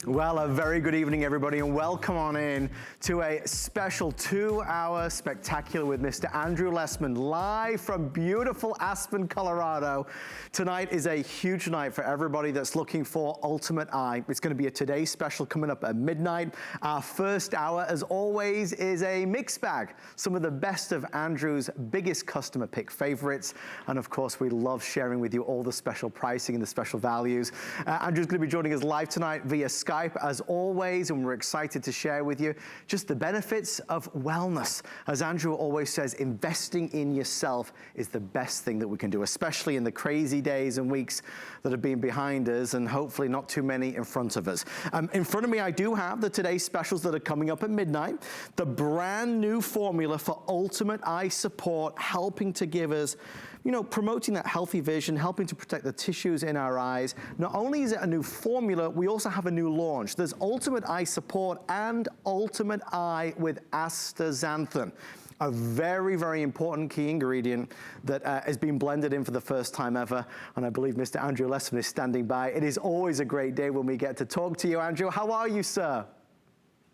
Well, a very good evening, everybody, and welcome on in to a special 2-hour spectacular with Mr. Andrew Lessman, live from beautiful Aspen, Colorado. Tonight is a huge night for everybody that's looking for Ultimate Eye. It's going to be a Today special coming up at midnight. Our first hour, as always, is a mixed bag. Some of the best of Andrew's biggest customer pick favorites. And of course, we love sharing with you all the special pricing and the special values. Andrew's going to be joining us live tonight via Skype as always, and we're excited to share with you just the benefits of wellness. As Andrew always says, investing in yourself is the best thing that we can do, especially in the crazy days and weeks that have been behind us and hopefully not too many in front of us. In front of me, I do have the Today specials that are coming up at midnight. The brand new formula for Ultimate Eye Support, helping to give us, you know, promoting that healthy vision, helping to protect the tissues in our eyes. Not only is it a new formula, we also have a new launch. There's Ultimate Eye Support and Ultimate Eye with astaxanthin, a very, very important key ingredient that has been blended in for the first time ever. And I believe Mr. Andrew Lessman is standing by. It is always a great day when we get to talk to you, Andrew. How are you, sir?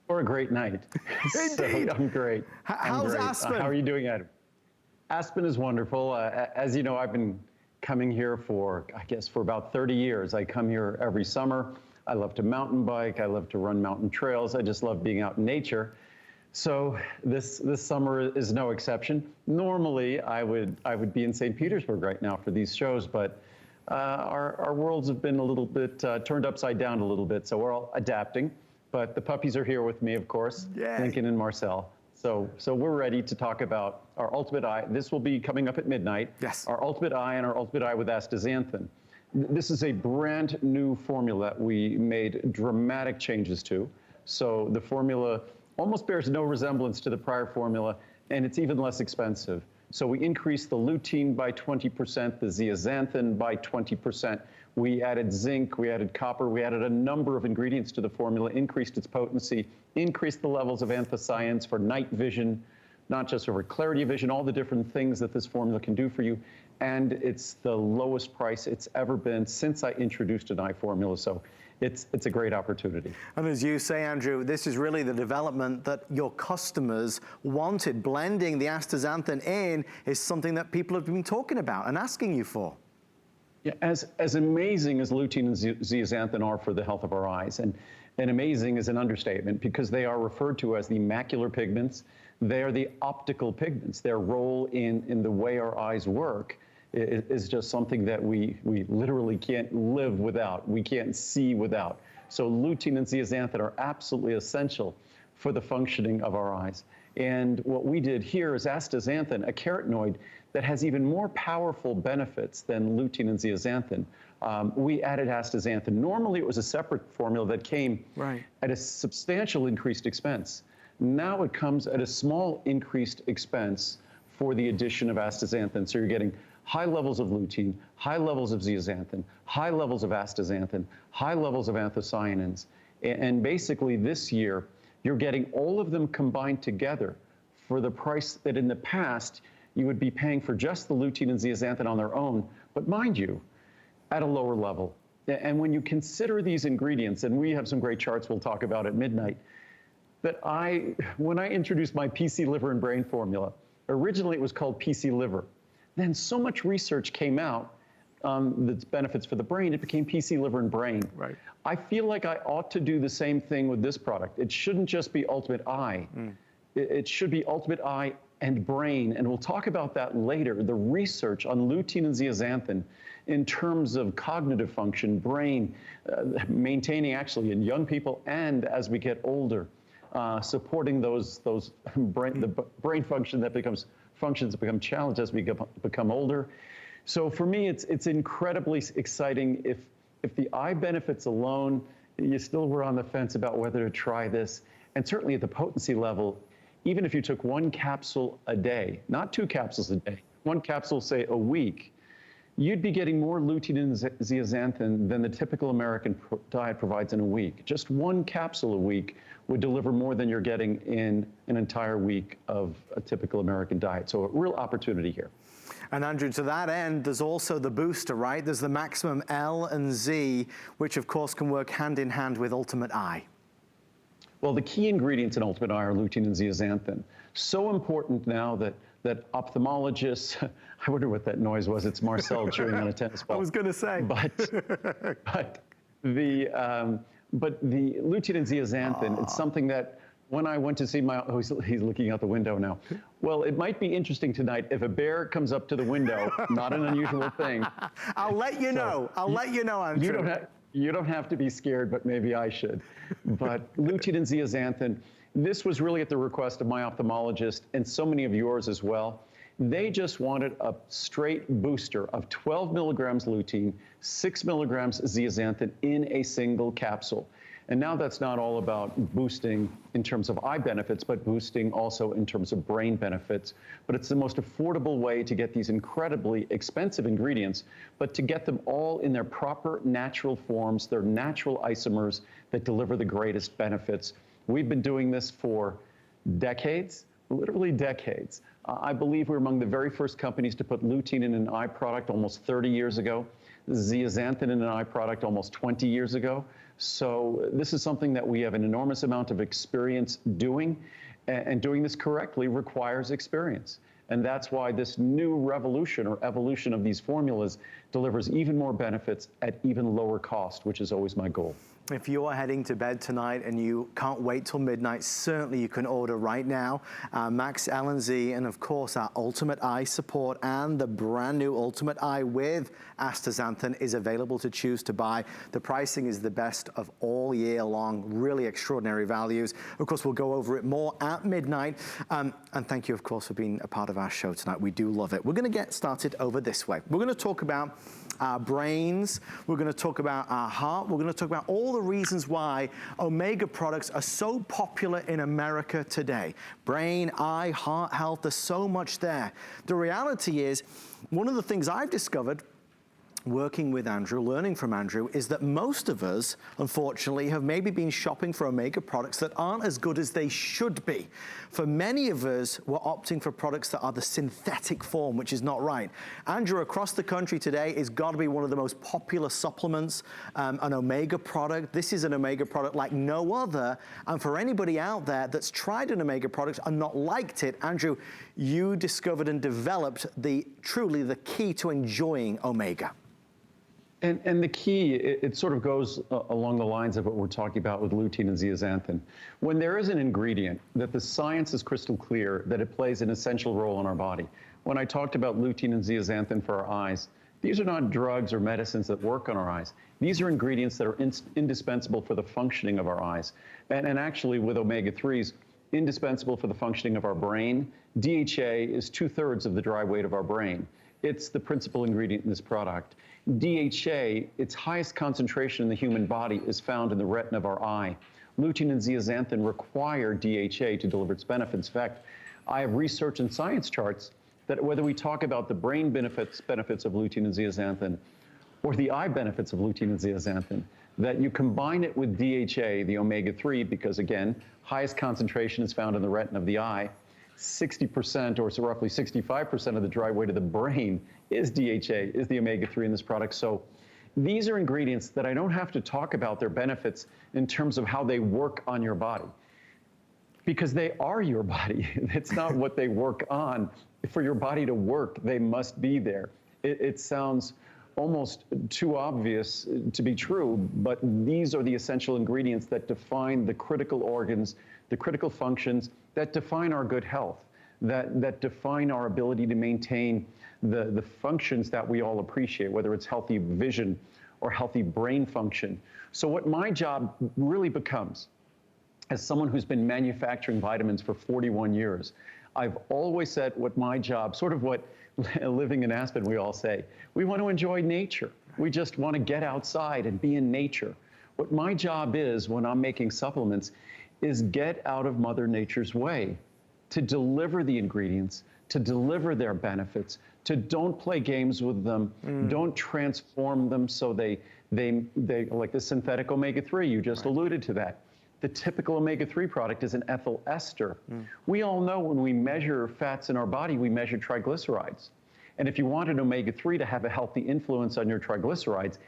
Or a great night. Indeed. So, I'm great. How's Aspen? How are you doing, Adam? Aspen is wonderful. As you know, I've been coming here for, I guess, for about 30 years. I come here every summer. I love to mountain bike. I love to run mountain trails. I just love being out in nature. So this summer is no exception. Normally, I would be in St. Petersburg right now for these shows, but our worlds have been a little bit turned upside down a little bit, so we're all adapting. But the puppies are here with me, of course, Yay. Lincoln and Marcel. So we're ready to talk about our Ultimate Eye. This will be coming up at midnight. Yes. Our Ultimate Eye and our Ultimate Eye with astaxanthin. This is a brand new formula we made dramatic changes to. So the formula almost bears no resemblance to the prior formula, and it's even less expensive. So we increased the lutein by 20%, the zeaxanthin by 20%. We added zinc, we added copper, we added a number of ingredients to the formula, increased its potency, increased the levels of anthocyanins for night vision, not just for clarity of vision, all the different things that this formula can do for you. And it's the lowest price it's ever been since I introduced an eye formula. So it's a great opportunity. And as you say, Andrew, this is really the development that your customers wanted. Blending the astaxanthin in is something that people have been talking about and asking you for. Yeah, as amazing as lutein and zeaxanthin are for the health of our eyes, and amazing is an understatement because they are referred to as the macular pigments. They are the optical pigments. Their role in the way our eyes work is just something that we literally can't live without. We can't see without. So lutein and zeaxanthin are absolutely essential for the functioning of our eyes. And what we did here is astaxanthin, a carotenoid that has even more powerful benefits than lutein and zeaxanthin. We added astaxanthin. Normally, it was a separate formula that came at a substantial increased expense. Now it comes at a small increased expense for the addition of astaxanthin. So you're getting high levels of lutein, high levels of zeaxanthin, high levels of astaxanthin, high levels of anthocyanins. And basically this year, you're getting all of them combined together for the price that in the past you would be paying for just the lutein and zeaxanthin on their own, but mind you, at a lower level. And when you consider these ingredients, and we have some great charts we'll talk about at midnight, that when I introduced my PC liver and brain formula, originally it was called PC liver. Then so much research came out that's benefits for the brain, it became PC liver and brain. Right. I feel like I ought to do the same thing with this product. It shouldn't just be Ultimate Eye. It should be Ultimate Eye and brain, and we'll talk about that later. The research on lutein and zeaxanthin in terms of cognitive function, brain, maintaining actually in young people and as we get older, supporting the brain function that functions that become challenged as we become older. So for me, it's incredibly exciting. If the eye benefits alone, you still were on the fence about whether to try this, and certainly at the potency level, even if you took one capsule a day, not 2 capsules a day, one capsule, say, a week, you'd be getting more lutein and zeaxanthin than the typical American diet provides in a week. Just one capsule a week would deliver more than you're getting in an entire week of a typical American diet. So a real opportunity here. And Andrew, to that end, there's also the booster, right? There's the maximum L and Z, which of course can work hand in hand with Ultimate I. Well, the key ingredients in Ultimate I are lutein and zeaxanthin. So important now that ophthalmologists, I wonder what that noise was. It's Marcel chewing on a tennis ball. I was going to say. But the lutein and zeaxanthin, it's something that when I went to see he's looking out the window now. Well, it might be interesting tonight if a bear comes up to the window, not an unusual thing. I'll let you know. I'll let you know, Andrew. You don't have to be scared, but maybe I should. But lutein and zeaxanthin, this was really at the request of my ophthalmologist and so many of yours as well. They just wanted a straight booster of 12 milligrams lutein, 6 milligrams zeaxanthin in a single capsule. And now that's not all about boosting in terms of eye benefits, but boosting also in terms of brain benefits. But it's the most affordable way to get these incredibly expensive ingredients, but to get them all in their proper natural forms, their natural isomers that deliver the greatest benefits. We've been doing this for decades, literally decades. I believe we're among the very first companies to put lutein in an eye product almost 30 years ago, zeaxanthin in an eye product almost 20 years ago. So this is something that we have an enormous amount of experience doing, and doing this correctly requires experience. And that's why this new revolution or evolution of these formulas delivers even more benefits at even lower cost, which is always my goal. If you are heading to bed tonight and you can't wait till midnight, certainly you can order right now Max L and Z, and of course our Ultimate Eye support, and the brand new Ultimate Eye with astaxanthin is available to choose to buy. The pricing is the best of all year long, really extraordinary values. Of course, we'll go over it more at midnight. And thank you, of course, for being a part of our show tonight. We do love it. We're gonna get started over this way. We're gonna talk about our brains, we're going to talk about our heart, we're going to talk about all the reasons why omega products are so popular in America today. Brain, eye, heart health, there's so much there. The reality is, one of the things I've discovered working with Andrew, learning from Andrew, is that most of us, unfortunately, have maybe been shopping for omega products that aren't as good as they should be. For many of us, we're opting for products that are the synthetic form, which is not right. Andrew, across the country today, is got to be one of the most popular supplements, an omega product. This is an omega product like no other. And for anybody out there that's tried an omega product and not liked it, Andrew, you discovered and developed truly the key to enjoying omega. And the key, it sort of goes along the lines of what we're talking about with lutein and zeaxanthin. When there is an ingredient that the science is crystal clear that it plays an essential role in our body. When I talked about lutein and zeaxanthin for our eyes, these are not drugs or medicines that work on our eyes. These are ingredients that are indispensable for the functioning of our eyes. And actually with omega-3s, indispensable for the functioning of our brain. DHA is 2/3 of the dry weight of our brain. It's the principal ingredient in this product. DHA, its highest concentration in the human body, is found in the retina of our eye. Lutein and zeaxanthin require DHA to deliver its benefits. In fact, I have research and science charts that whether we talk about the brain benefits of lutein and zeaxanthin or the eye benefits of lutein and zeaxanthin, that you combine it with DHA, the omega-3, because again, highest concentration is found in the retina of the eye. 60% or so roughly 65% of the dry weight of the brain is DHA, is the omega-3 in this product. So these are ingredients that I don't have to talk about their benefits in terms of how they work on your body, because they are your body. It's not what they work on. For your body to work, they must be there. It sounds almost too obvious to be true, but these are the essential ingredients that define the critical organs, the critical functions, that define our good health, that define our ability to maintain the functions that we all appreciate, whether it's healthy vision or healthy brain function. So what my job really becomes, as someone who's been manufacturing vitamins for 41 years, I've always said what my job, sort of what living in Aspen we all say, we want to enjoy nature. We just want to get outside and be in nature. What my job is when I'm making supplements is get out of Mother Nature's way. to deliver the ingredients, to deliver their benefits, to don't play games with them, don't transform them so they like the synthetic omega-3, you just alluded to that. The typical omega-3 product is an ethyl ester. We all know when we measure fats in our body, we measure triglycerides. And if you want an omega-3 to have a healthy influence on your triglycerides,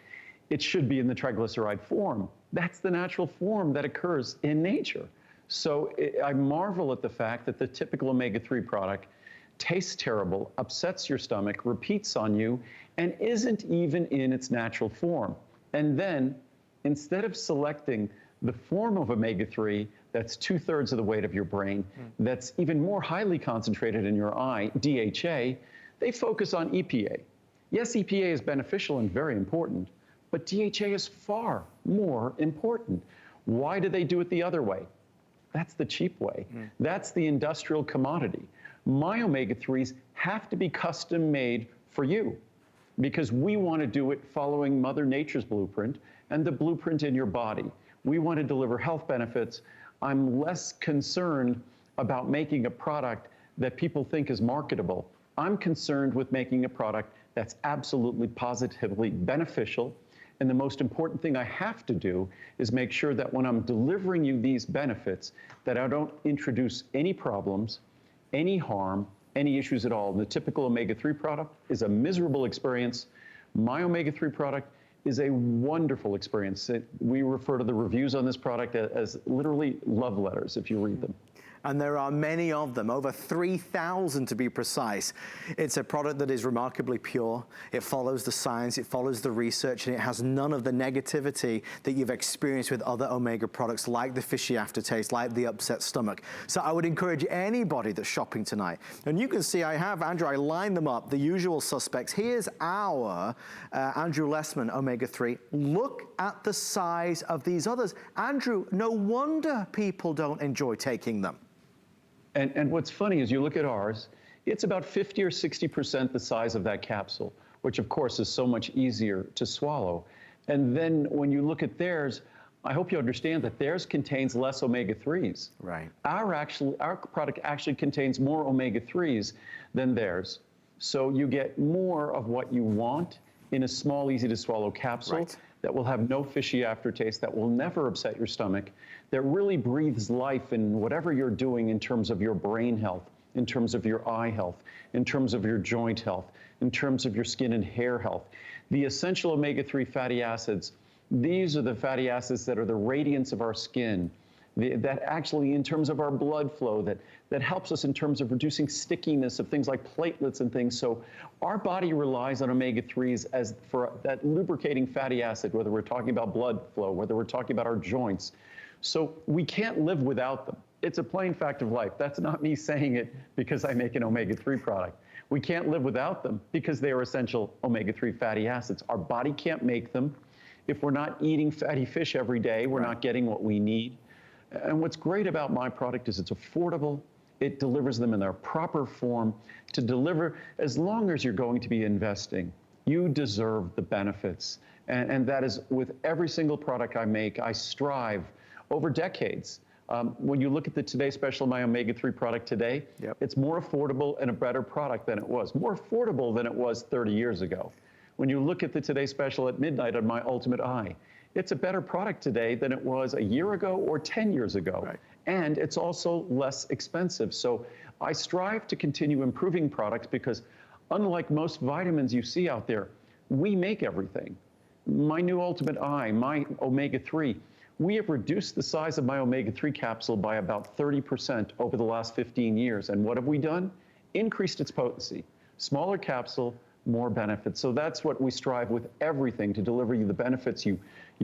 it should be in the triglyceride form. That's the natural form that occurs in nature. So I marvel at the fact that the typical omega-3 product tastes terrible, upsets your stomach, repeats on you, and isn't even in its natural form. And then, instead of selecting the form of omega-3 that's 2/3 of the weight of your brain, that's even more highly concentrated in your eye, DHA, they focus on EPA. Yes, EPA is beneficial and very important, but DHA is far more important. Why do they do it the other way? That's the cheap way. That's the industrial commodity. My omega-3s have to be custom made for you because we want to do it following Mother Nature's blueprint and the blueprint in your body. We want to deliver health benefits. I'm less concerned about making a product that people think is marketable. I'm concerned with making a product that's absolutely positively beneficial. And the most important thing I have to do is make sure that when I'm delivering you these benefits, that I don't introduce any problems, any harm, any issues at all. And the typical omega-3 product is a miserable experience. My omega-3 product is a wonderful experience. We refer to the reviews on this product as literally love letters if you read them. And there are many of them, over 3,000 to be precise. It's a product that is remarkably pure. It follows the science, it follows the research, and it has none of the negativity that you've experienced with other omega products like the fishy aftertaste, like the upset stomach. So I would encourage anybody that's shopping tonight. And you can see I have, Andrew, I lined them up, the usual suspects. Here's our Andrew Lessman omega-3. Look at the size of these others. Andrew, no wonder people don't enjoy taking them. And what's funny is you look at ours, it's about 50 or 60% the size of that capsule, which of course is so much easier to swallow. And then when you look at theirs, I hope you understand that theirs contains less omega-3s. Right. Our product actually contains more omega-3s than theirs. So you get more of what you want in a small, easy to swallow capsule. Right. That will have no fishy aftertaste, that will never upset your stomach, that really breathes life in whatever you're doing in terms of your brain health, in terms of your eye health, in terms of your joint health, in terms of your skin and hair health. The essential omega-3 fatty acids, these are the fatty acids that are the radiance of our skin, that actually in terms of our blood flow, that helps us in terms of reducing stickiness of things like platelets and things. So our body relies on omega-3s as for that lubricating fatty acid, whether we're talking about blood flow, whether we're talking about our joints. So we can't live without them. It's a plain fact of life. That's not me saying it because I make an omega-3 product. We can't live without them because they are essential omega-3 fatty acids. Our body can't make them. If we're not eating fatty fish every day, we're not getting what we need. And what's great about my product is it's affordable. It delivers them in their proper form to deliver as long as you're going to be investing. You deserve the benefits. And that is with every single product I make, I strive over decades. When you look at the Today Special, my omega-3 product today, it's more affordable and a better product than it was. More affordable than it was 30 years ago. When you look at the Today Special at midnight on my Ultimate Eye, it's a better product today than it was a year ago or 10 years ago. Right. And it's also less expensive. So I strive to continue improving products because unlike most vitamins you see out there, we make everything. My new Ultimate Eye, my omega-3, we have reduced the size of my omega-3 capsule by about 30% over the last 15 years. And what have we done? Increased its potency. Smaller capsule, more benefits. So that's what we strive with everything, to deliver you the benefits you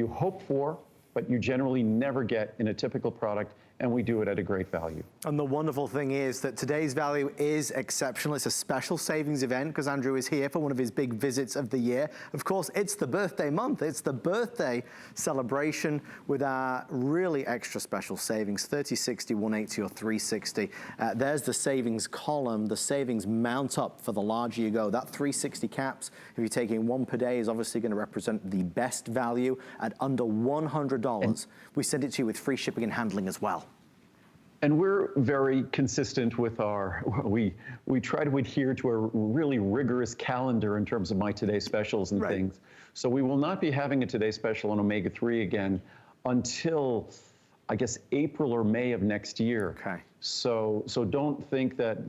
hope for, but you generally never get in a typical product, and we do it at a great value. And the wonderful thing is that today's value is exceptional. It's a special savings event because Andrew is here for one of his big visits of the year. Of course, it's the birthday month. It's the birthday celebration with our really extra special savings, 30, 60, 180, or 360. There's the savings column. The savings mount up for the larger you go. That 360 caps, if you're taking one per day, is obviously going to represent the best value at under $100. We send it to you with free shipping and handling as well. And we're very consistent with we try to adhere to a really rigorous calendar in terms of my Today Specials and things. So we will not be having a Today Special on omega-3 again until, I guess, April or May of next year. Okay. So don't think that,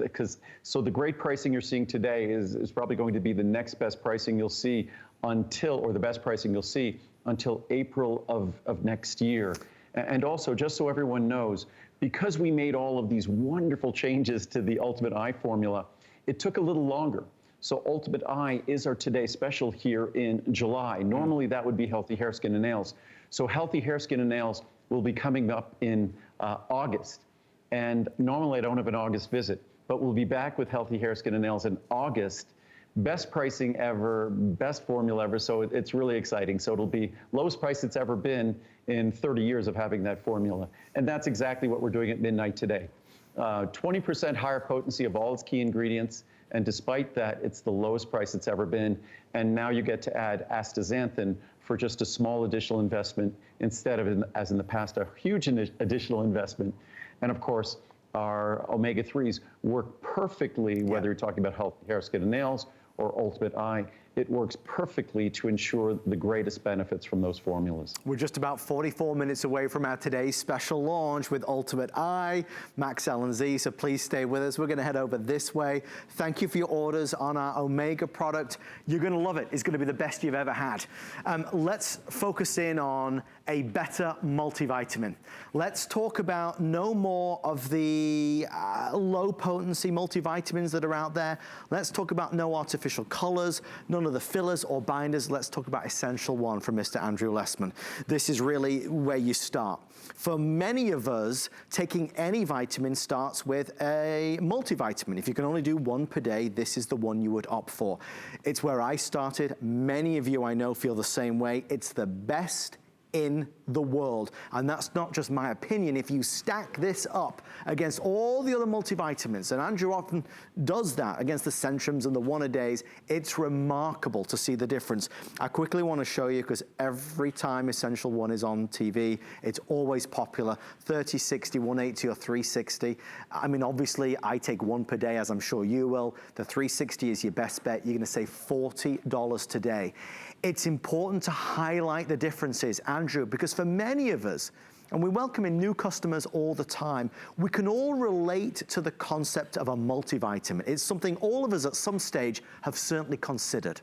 so the great pricing you're seeing today is probably going to be the next best pricing you'll see or the best pricing you'll see until April of next year. And also, just so everyone knows, because we made all of these wonderful changes to the Ultimate Eye formula, it took a little longer. So Ultimate Eye is our Today Special here in July. Normally that would be Healthy Hair, Skin, and Nails. So Healthy Hair, Skin, and Nails will be coming up in August. And normally I don't have an August visit, but we'll be back with Healthy Hair, Skin, and Nails in August. Best pricing ever, best formula ever, so it's really exciting. So it'll be lowest price it's ever been in 30 years of having that formula. And that's exactly what we're doing at midnight today. 20% higher potency of all its key ingredients, and despite that, it's the lowest price it's ever been. And now you get to add astaxanthin for just a small additional investment instead of, as in the past, a huge additional investment. And of course, our omega-3s work perfectly, whether you're talking about Healthy Hair, Skin, and Nails, or Ultimate Eye. It works perfectly to ensure the greatest benefits from those formulas. We're just about 44 minutes away from our today's special launch with Ultimate Eye, Max, L, and Z, so please stay with us. We're gonna head over this way. Thank you for your orders on our Omega product. You're gonna love it. It's gonna be the best you've ever had. Let's focus in on a better multivitamin. Let's talk about no more of the low potency multivitamins that are out there. Let's talk about no artificial colors, none of the fillers or binders. Let's talk about Essential One from Mr. Andrew Lessman. This is really where you start. For many of us, taking any vitamin starts with a multivitamin. If you can only do one per day, this is the one you would opt for. It's where I started. Many of you I know feel the same way. It's the best in the world. And that's not just my opinion. If you stack this up against all the other multivitamins, and Andrew often does that against the Centrums and the one-a-days, it's remarkable to see the difference. I quickly want to show you, because every time Essential One is on TV, it's always popular. 30, 60, 180, or 360. I mean, obviously, I take one per day, as I'm sure you will. The 360 is your best bet. You're going to save $40 today. It's important to highlight the differences, Andrew, because for many of us, and we welcome in new customers all the time, we can all relate to the concept of a multivitamin. It's something all of us at some stage have certainly considered.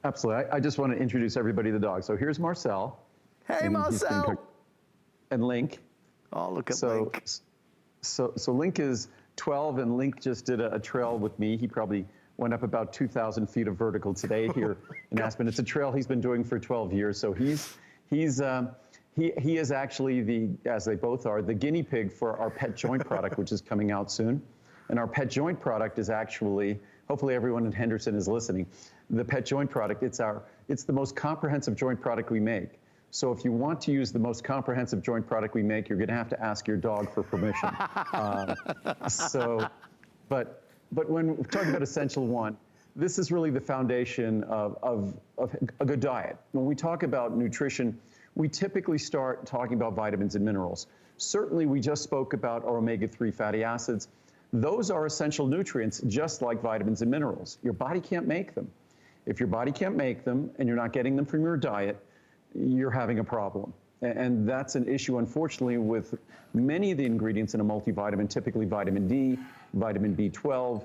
Absolutely. I just want to introduce everybody to the dog. So here's Marcel. Hey, Marcel. And Link. Oh, look at Link. So Link is 12, and Link just did a trail with me. He probably went up about 2,000 feet of vertical today here in Aspen. It's a trail he's been doing for 12 years. So he is actually as they both are, the guinea pig for our pet joint product, which is coming out soon. And our pet joint product is actually, hopefully everyone in Henderson is listening. The pet joint product, it's the most comprehensive joint product we make. So if you want to use the most comprehensive joint product we make, you're going to have to ask your dog for permission. But when we're talking about Essential One, this is really the foundation of a good diet. When we talk about nutrition, we typically start talking about vitamins and minerals. Certainly, we just spoke about our omega-3 fatty acids. Those are essential nutrients, just like vitamins and minerals. Your body can't make them. If your body can't make them and you're not getting them from your diet, you're having a problem. And that's an issue, unfortunately, with many of the ingredients in a multivitamin, typically vitamin D, vitamin B12,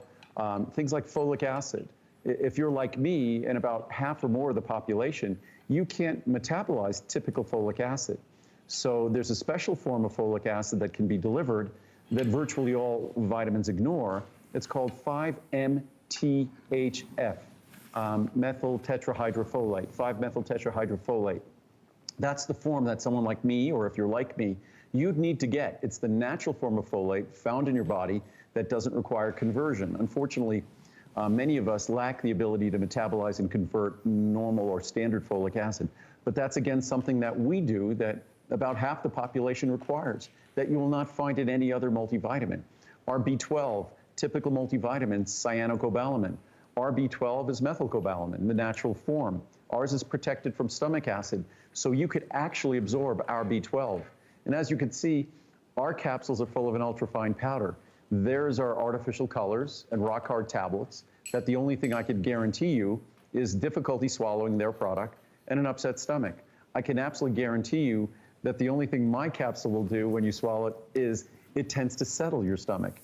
things like folic acid. If you're like me and about half or more of the population, you can't metabolize typical folic acid. So there's a special form of folic acid that can be delivered that virtually all vitamins ignore. It's called 5-MTHF, methyl tetrahydrofolate, 5-methyl tetrahydrofolate. That's the form that someone like me, or if you're like me, you'd need to get. It's the natural form of folate found in your body that doesn't require conversion. Unfortunately, many of us lack the ability to metabolize and convert normal or standard folic acid. But that's, again, something that we do that about half the population requires, that you will not find in any other multivitamin. Our B12, typical multivitamins, cyanocobalamin. Our B12 is methylcobalamin, the natural form. Ours is protected from stomach acid, so you could actually absorb our B12. And as you can see, Our capsules are full of an ultrafine powder. Theirs are artificial colors and rock hard tablets that the only thing I could guarantee you is difficulty swallowing their product and an upset stomach. I can absolutely guarantee you that the only thing my capsule will do when you swallow it is it tends to settle your stomach.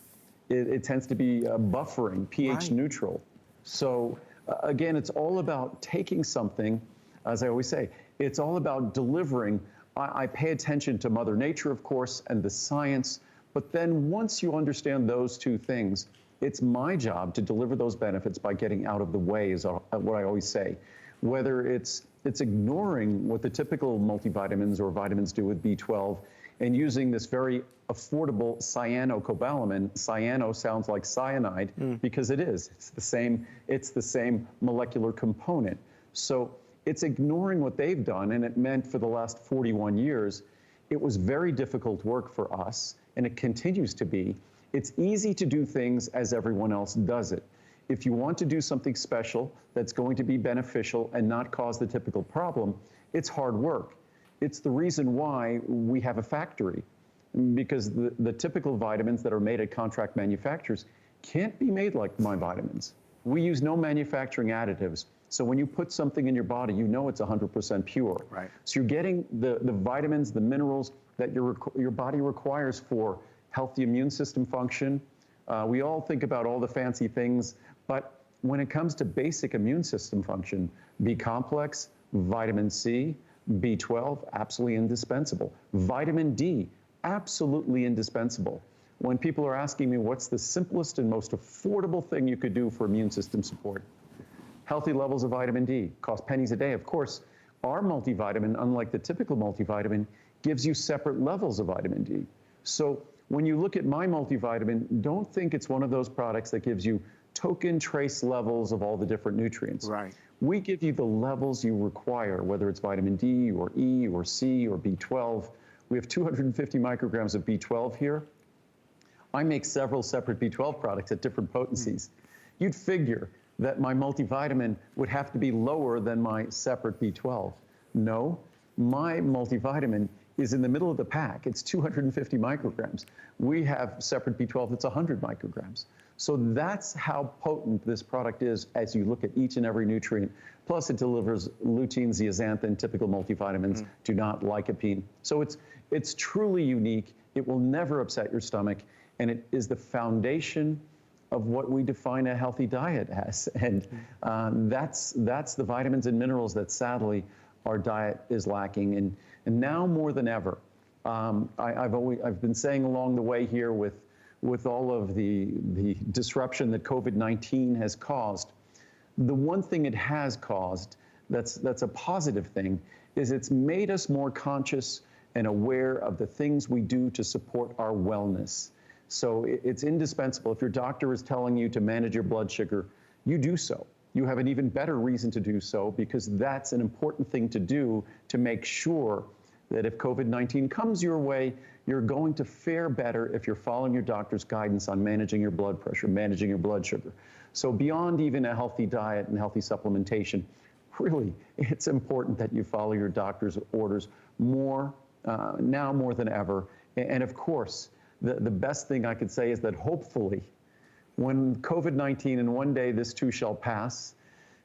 It tends to be buffering, pH neutral. So again, it's all about taking something, as I always say, it's all about delivering. I pay attention to Mother Nature, of course, and the science, but then once you understand those two things, it's my job to deliver those benefits by getting out of the way, is what I always say. Whether it's ignoring what the typical multivitamins or vitamins do with B12 and using this very affordable cyanocobalamin. Cyano sounds like cyanide because it is. It's the same molecular component. So it's ignoring what they've done, and it meant for the last 41 years, it was very difficult work for us, and it continues to be. It's easy to do things as everyone else does it. If you want to do something special that's going to be beneficial and not cause the typical problem, it's hard work. It's the reason why we have a factory, because the typical vitamins that are made at contract manufacturers can't be made like my vitamins. We use no manufacturing additives. So when you put something in your body, you know it's 100% pure. Right. So you're getting the vitamins, the minerals that your body requires for healthy immune system function. We all think about all the fancy things, but when it comes to basic immune system function, B complex, vitamin C, B12, absolutely indispensable. Vitamin D, absolutely indispensable. When people are asking me what's the simplest and most affordable thing you could do for immune system support, healthy levels of vitamin D, cost pennies a day. Of course, our multivitamin, unlike the typical multivitamin, gives you separate levels of vitamin D. So when you look at my multivitamin, don't think it's one of those products that gives you token trace levels of all the different nutrients. Right. We give you the levels you require, whether it's vitamin D or E or C or B12. We have 250 micrograms of B12 here. I make several separate B12 products at different potencies. You'd figure that my multivitamin would have to be lower than my separate B12. No, my multivitamin is in the middle of the pack. It's 250 micrograms. We have separate B12 that's 100 micrograms. So that's how potent this product is as you look at each and every nutrient. Plus it delivers lutein, zeaxanthin, typical multivitamins, do not lycopene. So it's truly unique. It will never upset your stomach. And it is the foundation of what we define a healthy diet as. And that's the vitamins and minerals that sadly our diet is lacking. And now more than ever, I've been saying along the way here with all of the disruption that COVID-19 has caused, the one thing it has caused that's a positive thing is it's made us more conscious and aware of the things we do to support our wellness. So it's indispensable. If your doctor is telling you to manage your blood sugar, you do so. You have an even better reason to do so because that's an important thing to do to make sure that if COVID-19 comes your way, you're going to fare better if you're following your doctor's guidance on managing your blood pressure, managing your blood sugar. So beyond even a healthy diet and healthy supplementation, really, it's important that you follow your doctor's orders more, now more than ever. And of course, the best thing I could say is that hopefully, when COVID-19, and one day this too shall pass,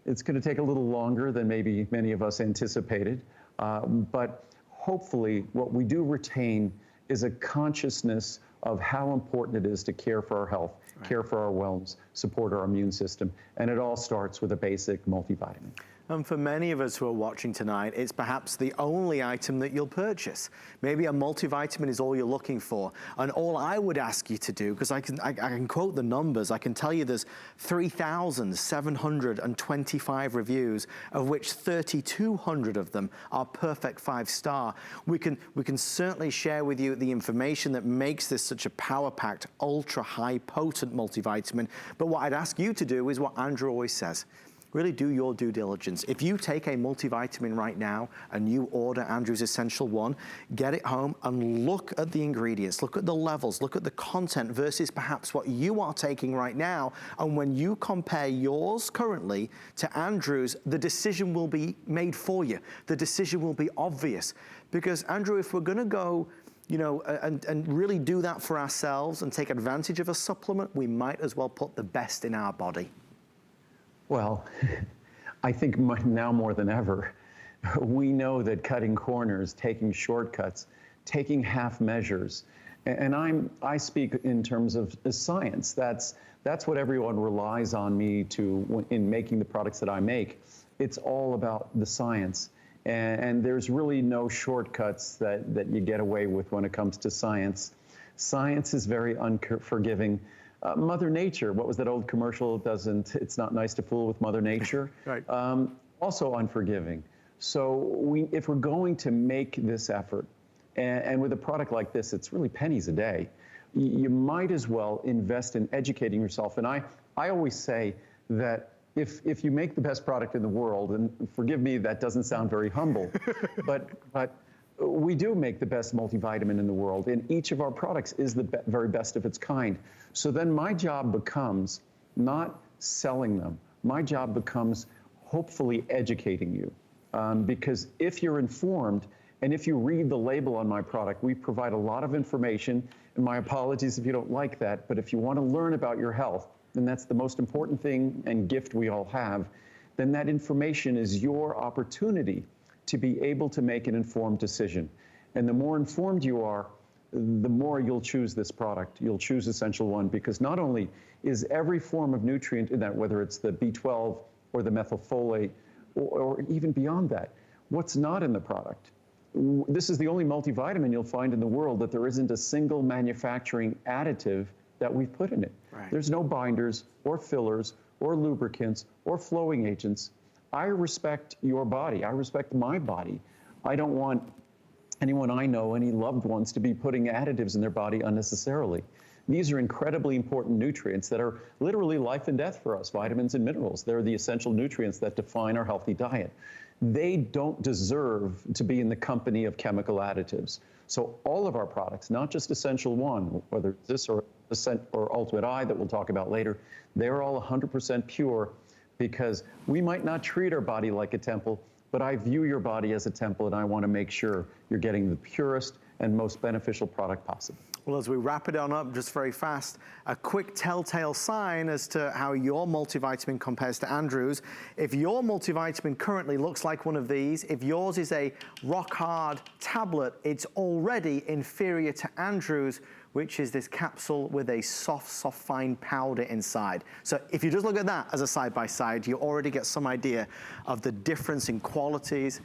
it's going to take a little longer than maybe many of us anticipated, but hopefully what we do retain is a consciousness of how important it is to care for our health, care for our wellness, support our immune system, and it all starts with a basic multivitamin. And for many of us who are watching tonight, it's perhaps the only item that you'll purchase. Maybe a multivitamin is all you're looking for. And all I would ask you to do, because I can quote the numbers, I can tell you there's 3,725 reviews, of which 3,200 of them are perfect 5-star. We can certainly share with you the information that makes this such a power-packed, ultra-high potent multivitamin. But what I'd ask you to do is what Andrew always says. Really do your due diligence. If you take a multivitamin right now and you order Andrew's Essential One, get it home and look at the ingredients, look at the levels, look at the content versus perhaps what you are taking right now. And when you compare yours currently to Andrew's, the decision will be made for you. The decision will be obvious. Because Andrew, if we're gonna go you know, and really do that for ourselves and take advantage of a supplement, we might as well put the best in our body. Well, I think now more than ever, we know that cutting corners, taking shortcuts, taking half measures, and I speak in terms of science. That's what everyone relies on me to in making the products that I make. It's all about the science. And there's really no shortcuts that you get away with when it comes to science. Science is very unforgiving. Mother Nature, what was that old commercial? It's not nice to fool with Mother Nature. Right. Also unforgiving. So if we're going to make this effort, and with a product like this, it's really pennies a day, you might as well invest in educating yourself. And I always say that if you make the best product in the world, and forgive me, that doesn't sound very humble, but we do make the best multivitamin in the world, and each of our products is the very best of its kind. So then my job becomes not selling them. My job becomes hopefully educating you. Because if you're informed, and if you read the label on my product, we provide a lot of information, and my apologies if you don't like that, but if you want to learn about your health, and that's the most important thing and gift we all have, then that information is your opportunity to be able to make an informed decision. And the more informed you are, the more you'll choose this product. You'll choose Essential One, because not only is every form of nutrient in that, whether it's the B12 or the methylfolate, or even beyond that, what's not in the product. This is the only multivitamin you'll find in the world that there isn't a single manufacturing additive that we've put in it. Right. There's no binders or fillers or lubricants or flowing agents. I respect your body. I respect my body. I don't want anyone I know, any loved ones, to be putting additives in their body unnecessarily. These are incredibly important nutrients that are literally life and death for us, vitamins and minerals. They're the essential nutrients that define our healthy diet. They don't deserve to be in the company of chemical additives. So all of our products, not just Essential One, whether it's this or Ultimate Eye that we'll talk about later, they're all 100% pure, because we might not treat our body like a temple, but I view your body as a temple, and I want to make sure you're getting the purest and most beneficial product possible. Well, as we wrap it on up just very fast, a quick telltale sign as to how your multivitamin compares to Andrew's. If your multivitamin currently looks like one of these, if yours is a rock hard tablet, it's already inferior to Andrew's, which is this capsule with a soft, fine powder inside. So if you just look at that as a side-by-side, you already get some idea of the difference in qualities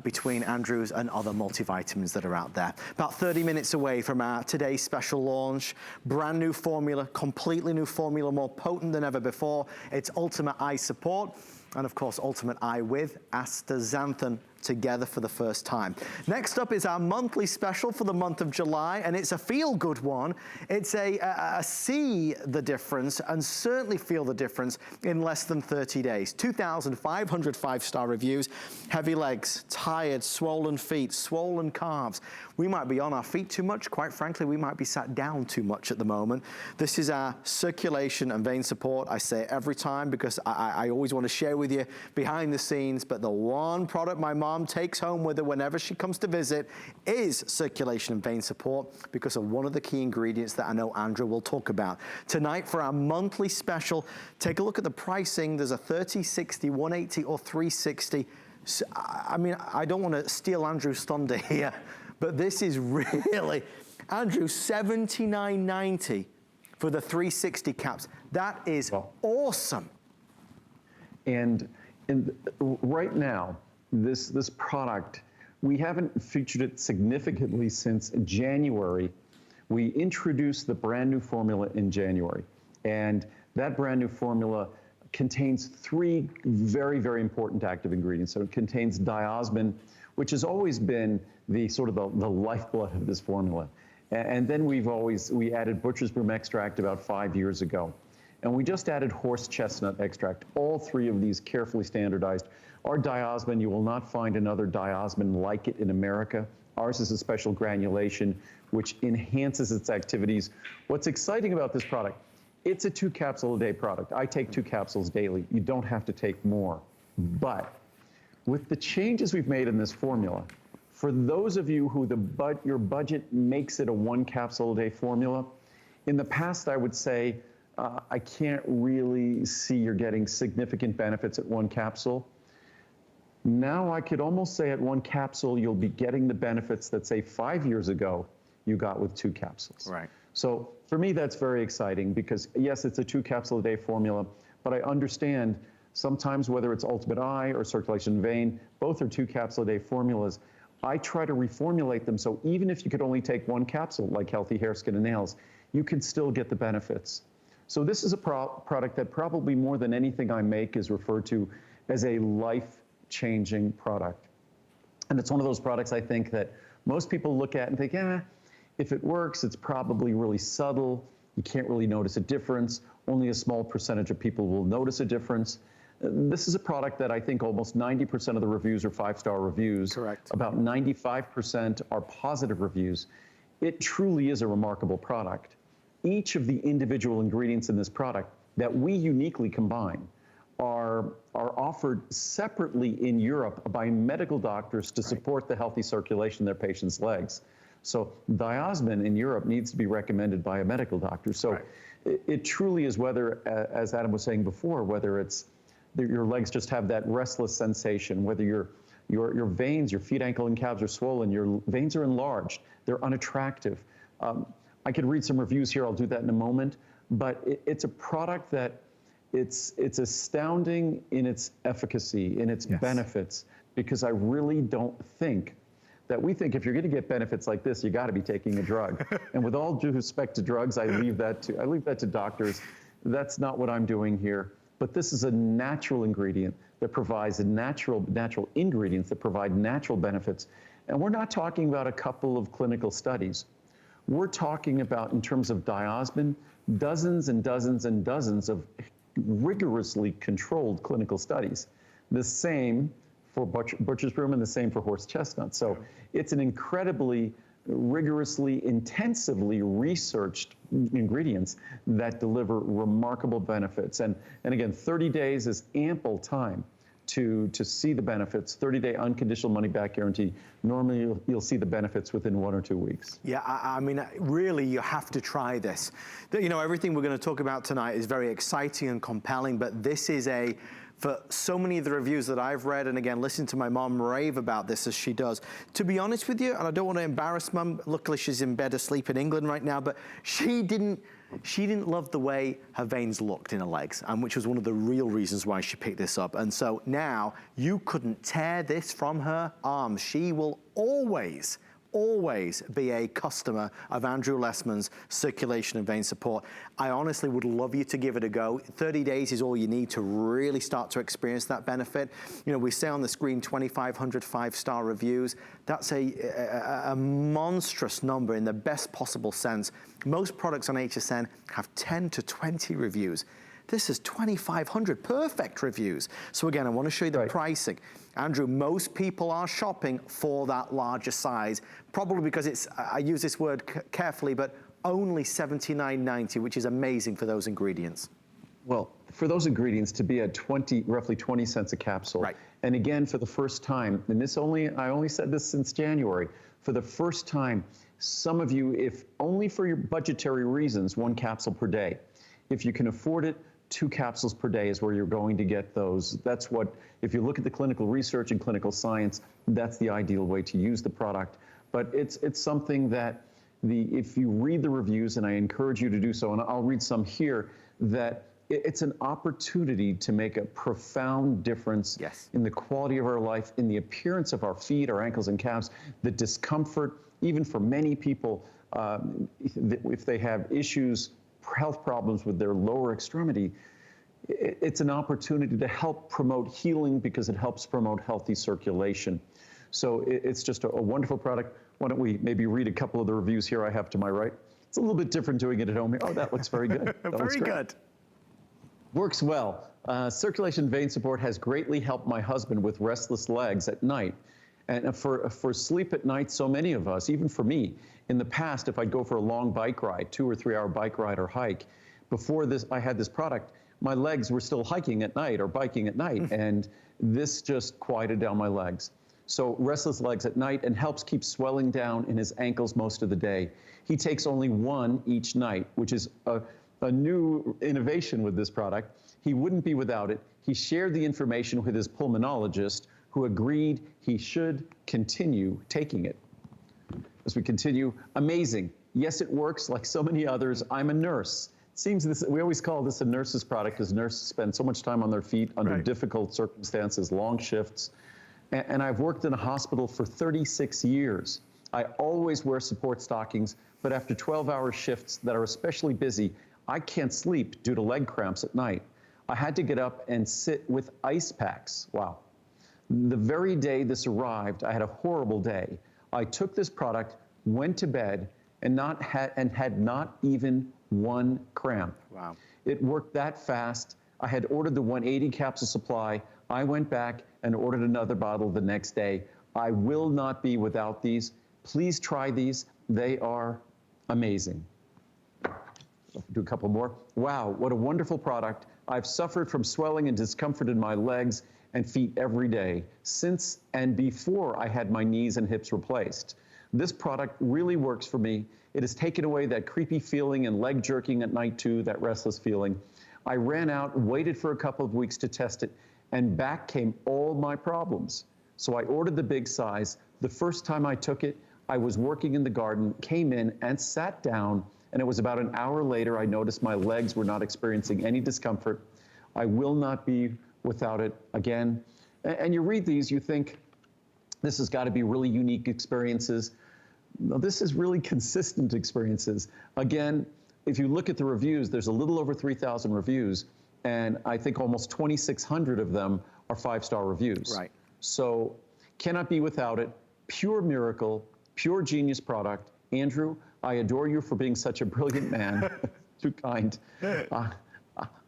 between Andrew's and other multivitamins that are out there. About 30 minutes away from our today's special launch, brand new formula, completely new formula, more potent than ever before. It's Ultimate Eye Support, and of course, Ultimate Eye with astaxanthin together for the first time. Next up is our monthly special for the month of July, and it's a feel-good one. It's a see the difference and certainly feel the difference in less than 30 days. 2,500 five-star reviews, heavy legs, tired, swollen feet, swollen calves. We might be on our feet too much. Quite frankly, we might be sat down too much at the moment. This is our circulation and vein support. I say it every time because I always want to share with you behind the scenes, but the one product my mom takes home with her whenever she comes to visit is circulation and vein support, because of one of the key ingredients that I know Andrew will talk about. Tonight for our monthly special, take a look at the pricing. There's a 30, 60, 180 or 360. So, I mean, I don't want to steal Andrew's thunder here, but this is really, Andrew, $79.90 for the 360 caps. That is awesome. And right now, this product, we haven't featured it significantly since January. We introduced the brand new formula in January, and that brand new formula contains 3 very, very important active ingredients. So it contains diosmin, which has always been the sort of the lifeblood of this formula. And then we added butcher's broom extract about 5 years ago. And we just added horse chestnut extract, all 3 of these carefully standardized. Our diosmin, you will not find another diosmin like it in America. Ours is a special granulation, which enhances its activities. What's exciting about this product, it's a 2 capsule a day product. I take 2 capsules daily. You don't have to take more. But with the changes we've made in this formula, For those of you who your budget makes it a 1 capsule a day formula, in the past I would say, I can't really see you're getting significant benefits at 1 capsule. Now I could almost say at 1 capsule, you'll be getting the benefits that, say, 5 years ago you got with 2 capsules. Right. So for me, that's very exciting because, yes, it's a 2 capsule a day formula, but I understand sometimes whether it's Ultimate Eye or Circulation Vein, both are 2 capsule a day formulas. I try to reformulate them so even if you could only take 1 capsule, like Healthy Hair, Skin, and Nails, you can still get the benefits. So this is a product that probably more than anything I make is referred to as a life-changing product. And it's one of those products I think that most people look at and think, if it works, it's probably really subtle. You can't really notice a difference. Only a small percentage of people will notice a difference. This is a product that I think almost 90% of the reviews are 5-star reviews. Correct. About 95% are positive reviews. It truly is a remarkable product. Each of the individual ingredients in this product that we uniquely combine are offered separately in Europe by medical doctors to support the healthy circulation of their patients' legs. So Diosmin in Europe needs to be recommended by a medical doctor. So it truly is, whether, as Adam was saying before, whether it's your legs just have that restless sensation, whether your veins, your feet, ankle, and calves are swollen, your veins are enlarged, they're unattractive. I could read some reviews here, I'll do that in a moment, but it's a product that it's astounding in its efficacy, in its benefits, because I really don't think that we think if you're going to get benefits like this, you got to be taking a drug. And with all due respect to drugs, I leave that to doctors. That's not what I'm doing here. But this is a natural ingredient that provides natural ingredients that provide natural benefits. And we're not talking about a couple of clinical studies. We're talking about, in terms of Diosmin, dozens and dozens and dozens of rigorously controlled clinical studies. The same for butcher's broom and the same for horse chestnut. So it's an incredibly rigorously, intensively researched ingredients that deliver remarkable benefits. And again, 30 days is ample time to see the benefits. 30-day unconditional money-back guarantee. Normally, you'll see the benefits within 1 or 2 weeks. Yeah, I mean, really, you have to try this. You know, everything we're going to talk about tonight is very exciting and compelling, but this is for so many of the reviews that I've read, and again, listen to my mom rave about this as she does. To be honest with you, and I don't want to embarrass Mum, luckily she's in bed asleep in England right now, but she didn't love the way her veins looked in her legs, and which was one of the real reasons why she picked this up. And so now you couldn't tear this from her arms. She will always be a customer of Andrew Lessman's Circulation and Vein Support. I honestly would love you to give it a go. 30 days is all you need to really start to experience that benefit. You know, we say on the screen 2,500 5-star reviews. That's a monstrous number in the best possible sense. Most products on HSN have 10 to 20 reviews. This is 2,500 perfect reviews. So again, I want to show you the pricing. Andrew, most people are shopping for that larger size, probably because I use this word carefully, but only $79.90, which is amazing for those ingredients. Well, for those ingredients to be at roughly 20 cents a capsule. Right. And again, for the first time, and I only said this since January, for the first time, some of you, if only for your budgetary reasons, 1 capsule per day. If you can afford it, 2 capsules per day is where you're going to get those. That's what, if you look at the clinical research and clinical science, that's the ideal way to use the product. But it's something that if you read the reviews, and I encourage you to do so, and I'll read some here, that it's an opportunity to make a profound difference in the quality of our life, in the appearance of our feet, our ankles and calves, the discomfort, even for many people, if they have issues, health problems with their lower extremity, it's an opportunity to help promote healing because it helps promote healthy circulation. So it's just a wonderful product. Why don't we maybe read a couple of the reviews here I have to my right. It's a little bit different doing it at home here. Oh, that looks very good. Very good. Works well. Circulation Vein Support has greatly helped my husband with restless legs at night. And for sleep at night, so many of us, even for me, in the past, if I'd go for a long bike ride, 2 or 3 hour bike ride or hike, before this, I had this product, my legs were still hiking at night or biking at night, and this just quieted down my legs. so restless legs at night, and helps keep swelling down in his ankles most of the day. He takes only one each night, which is a new innovation with this product. He wouldn't be without it. He shared the information with his pulmonologist, who agreed he should continue taking it. As we continue, amazing. Yes, it works like so many others. I'm a nurse. It seems this, we always call this a nurse's product because nurses spend so much time on their feet under difficult circumstances, long shifts. And I've worked in a hospital for 36 years. I always wear support stockings, but after 12-hour shifts that are especially busy, I can't sleep due to leg cramps at night. I had to get up and sit with ice packs. Wow. The very day this arrived, I had a horrible day. I took this product, went to bed, and had not even one cramp. Wow. It worked that fast. I had ordered the 180 capsule supply. I went back and ordered another bottle the next day. I will not be without these. Please try these. They are amazing. Do a couple more. Wow, what a wonderful product. I've suffered from swelling and discomfort in my legs and feet every day since and before I had my knees and hips replaced. This product really works for me. It has taken away that creepy feeling and leg jerking at night too, that restless feeling. I ran out, waited for a couple of weeks to test it, and back came all my problems. So I ordered the big size. The first time I took it, I was working in the garden, came in and sat down, and it was about an hour later I noticed my legs were not experiencing any discomfort. I will not be without it again. And you read these, you think, this has got to be really unique experiences. No, this is really consistent experiences. Again, if you look at the reviews, there's a little over 3,000 reviews, and I think almost 2,600 of them are 5-star reviews. Right. So cannot be without it. Pure miracle, pure genius product. Andrew, I adore you for being such a brilliant man. Too kind.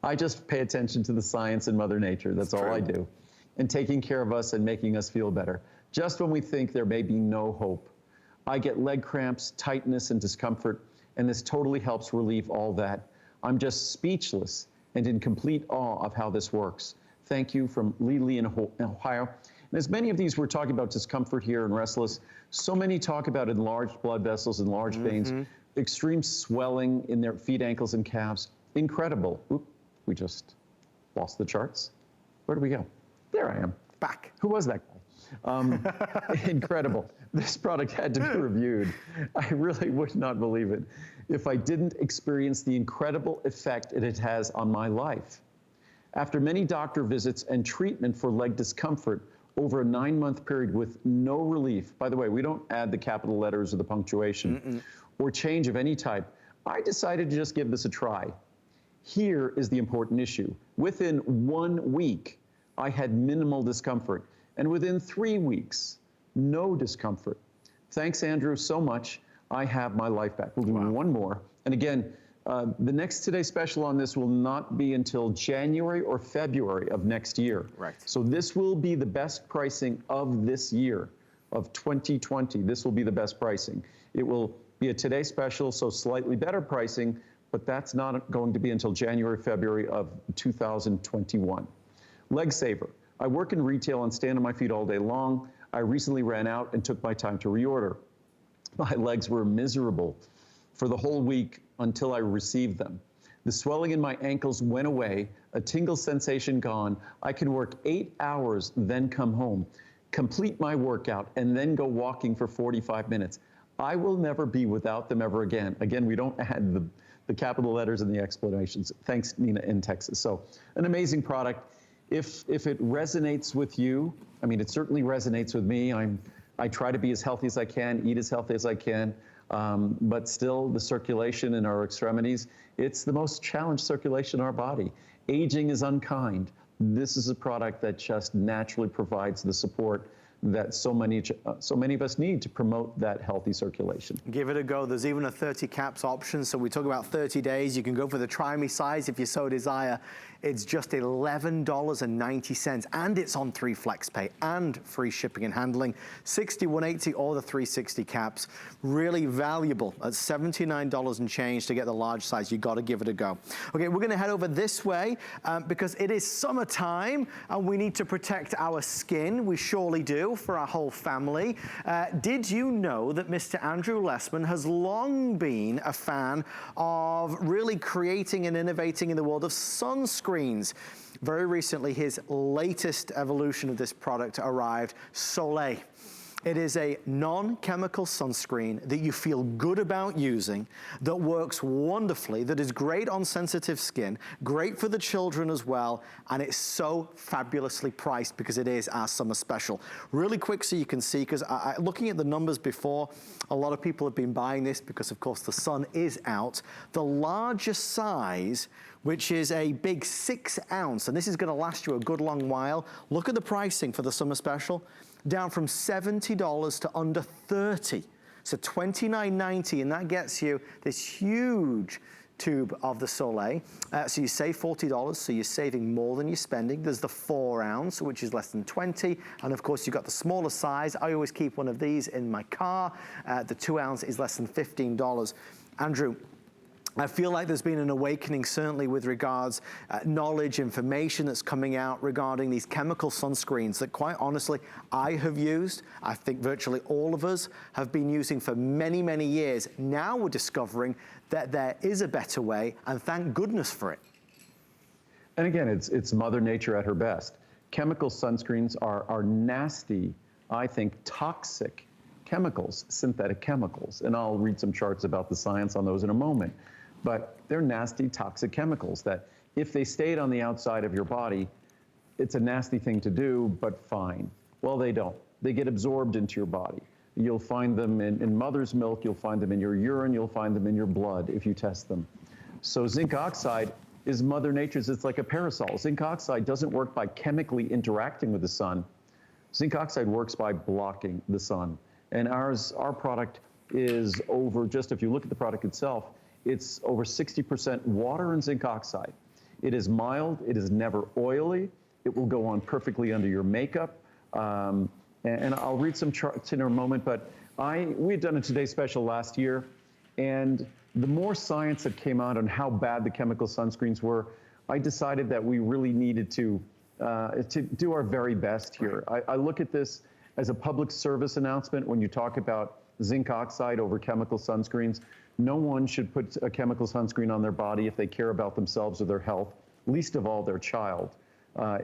I just pay attention to the science and Mother Nature. That's all I do. And taking care of us and making us feel better. Just when we think there may be no hope. I get leg cramps, tightness, and discomfort, and this totally helps relieve all that. I'm just speechless and in complete awe of how this works. Thank you from Lily in Ohio. And as many of these we're talking about discomfort here and restless, so many talk about enlarged blood vessels, enlarged veins, extreme swelling in their feet, ankles, and calves. Incredible. Oop, we just lost the charts. Where do we go? There I am. Back. Who was that guy? Incredible. This product had to be reviewed. I really would not believe it if I didn't experience the incredible effect it has on my life. After many doctor visits and treatment for leg discomfort over a 9-month period with no relief, by the way, we don't add the capital letters or the punctuation or change of any type, I decided to just give this a try. Here is the important issue. Within 1 week, I had minimal discomfort, and within 3 weeks, no discomfort. Thanks, Andrew, so much. I have my life back. We'll do one more. And again, the next Today Special on this will not be until January or February of next year. Right. So this will be the best pricing of this year, of 2020. This will be the best pricing. It will be a Today Special, so slightly better pricing, but that's not going to be until January, February of 2021. Leg Saver. I work in retail and stand on my feet all day long. I recently ran out and took my time to reorder. My legs were miserable for the whole week until I received them. The swelling in my ankles went away, a tingle sensation gone. I can work 8 hours, then come home, complete my workout, and then go walking for 45 minutes. I will never be without them ever again. Again, we don't add the capital letters and the explanations. Thanks, Nina in Texas. So an amazing product. If it resonates with you, I mean, it certainly resonates with me. I try to be as healthy as I can, eat as healthy as I can, but still the circulation in our extremities, it's the most challenged circulation in our body. Aging is unkind. This is a product that just naturally provides the support that so many of us need to promote that healthy circulation. Give it a go. There's even a 30 caps option. So we talk about 30 days. You can go for the try me size if you so desire. It's just $11.90, and it's on 3 FlexPay and free shipping and handling. $61.80 or the 360 caps. Really valuable at $79 and change to get the large size. You got to give it a go. Okay, we're going to head over this way because it is summertime and we need to protect our skin. We surely do. you, for our whole family. Did you know that Mr. Andrew Lessman has long been a fan of really creating and innovating in the world of sunscreens? Very recently, his latest evolution of this product arrived, Soleil. It is a non-chemical sunscreen that you feel good about using, that works wonderfully, that is great on sensitive skin, great for the children as well, and it's so fabulously priced because it is our summer special. Really quick so you can see, because looking at the numbers before, a lot of people have been buying this because of course the sun is out. The largest size, which is a big 6 ounce, and this is gonna last you a good long while. Look at the pricing for the summer special. Down from $70 to under $30. So $29.90, and that gets you this huge tube of the Soleil. So you save $40, so you're saving more than you're spending. There's the 4 ounce, which is less than 20. And of course, you've got the smaller size. I always keep one of these in my car. The 2 ounce is less than $15. Andrew, I feel like there's been an awakening, certainly with regards knowledge, information that's coming out regarding these chemical sunscreens that quite honestly, I have used. I think virtually all of us have been using for many, many years. Now we're discovering that there is a better way, and thank goodness for it. And again, it's Mother Nature at her best. Chemical sunscreens are nasty, I think, toxic chemicals, synthetic chemicals. And I'll read some charts about the science on those in a moment. But they're nasty, toxic chemicals that if they stayed on the outside of your body, it's a nasty thing to do, but fine. Well, they don't. They get absorbed into your body. You'll find them in mother's milk, you'll find them in your urine, you'll find them in your blood if you test them. So zinc oxide is Mother Nature's, it's like a parasol. Zinc oxide doesn't work by chemically interacting with the sun. Zinc oxide works by blocking the sun. And our product is over, just if you look at the product itself, it's over 60% water and zinc oxide. It is mild, it is never oily, it will go on perfectly under your makeup. And I'll read some charts in a moment, but we had done a Today Special last year, and the more science that came out on how bad the chemical sunscreens were, I decided that we really needed to do our very best here. I look at this as a public service announcement when you talk about zinc oxide over chemical sunscreens. No one should put a chemical sunscreen on their body if they care about themselves or their health, least of all their child.